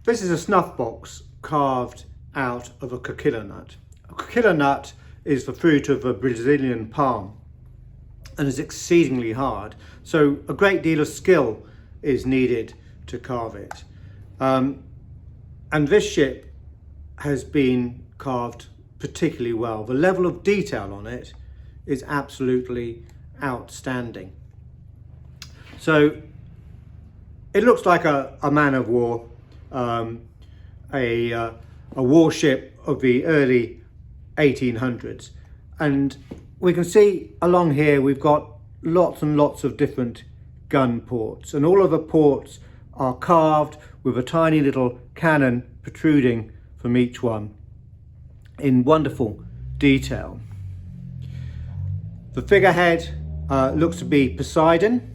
This is a snuff box carved out of a coquilla nut. A coquilla nut is the fruit of a Brazilian palm and is exceedingly hard, so a great deal of skill is needed to carve it. And this ship has been carved particularly well. The level of detail on it is absolutely outstanding. So it looks like a man of war, a warship of the early 1800s, and we can see along here we've got lots and lots of different gun ports, and all of the ports are carved with a tiny little cannon protruding from each one in wonderful detail. The figurehead looks to be Poseidon,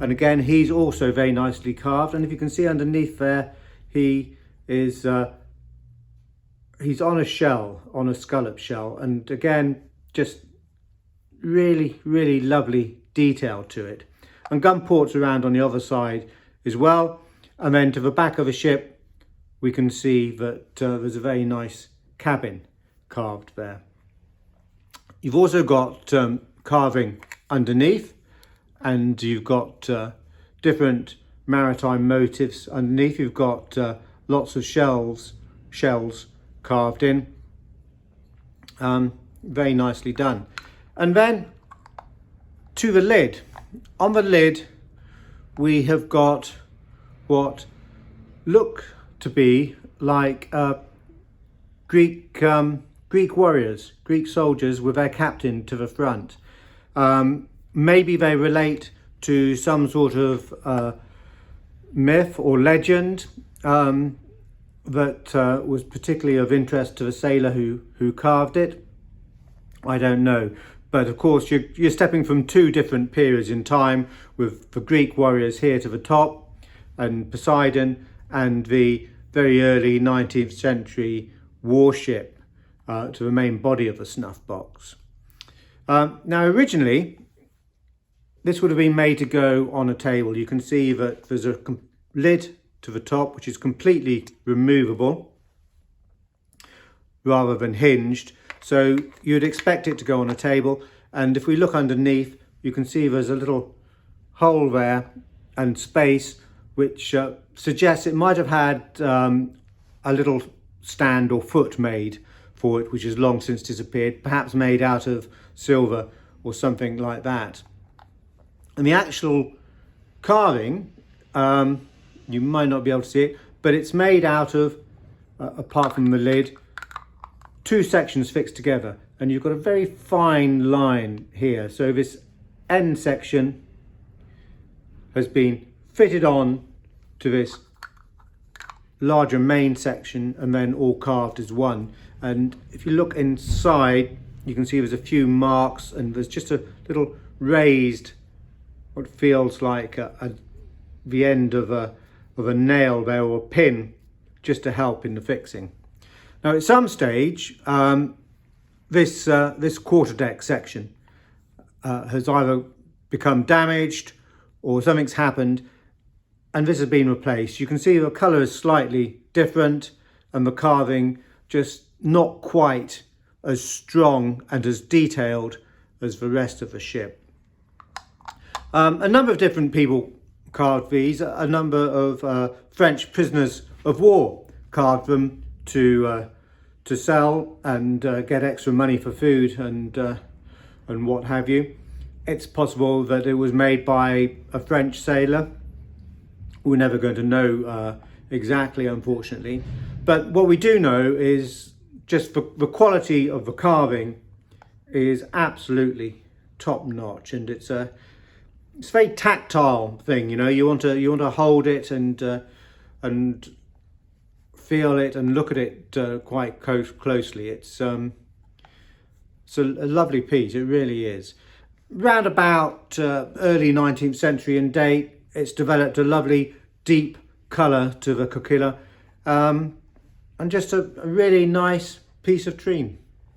and again he's also very nicely carved, and if you can see underneath there, he is he's on a shell, on a scallop shell, and again just really lovely detail to it. And gun ports around on the other side as well, and then to the back of the ship we can see that there's a very nice cabin carved there. You've also got carving underneath, and you've got different maritime motifs underneath. You've got lots of shells carved in, very nicely done. And then to the lid. On the lid we have got what look to be like Greek warriors, Greek soldiers with their captain to the front. Maybe they relate to some sort of myth or legend that was particularly of interest to the sailor who carved it. I don't know, but of course you're stepping from two different periods in time, with the Greek warriors here to the top and Poseidon, and the very early 19th century warship to the main body of the snuff box. Now originally this would have been made to go on a table. You can see that there's a lid to the top which is completely removable rather than hinged, so you'd expect it to go on a table. And if we look underneath, you can see there's a little hole there and space which suggests it might have had a little stand or foot made for it, which has long since disappeared, perhaps made out of silver or something like that. And the actual carving, you might not be able to see it, but it's made out of, apart from the lid, two sections fixed together, and you've got a very fine line here. So this end section has been fitted on to this larger main section and then all carved as one. And if you look inside, you can see there's a few marks, and there's just a little raised, what feels like the end of a nail there, or a pin, just to help in the fixing. Now at some stage this quarterdeck section has either become damaged or something's happened, and this has been replaced. You can see the colour is slightly different, and the carving just not quite as strong and as detailed as the rest of the ship. A number of different people carved these. A number of French prisoners of war carved them to sell and get extra money for food and what have you. It's possible that it was made by a French sailor. We're never going to know exactly, unfortunately. But what we do know is just the quality of the carving is absolutely top notch, and it's a very tactile thing. You know, you want to hold it and feel it and look at it quite closely. It's a lovely piece, it really is. Round about early 19th century in date, it's developed a lovely deep colour to the coquilla, and just a really nice piece of Treen.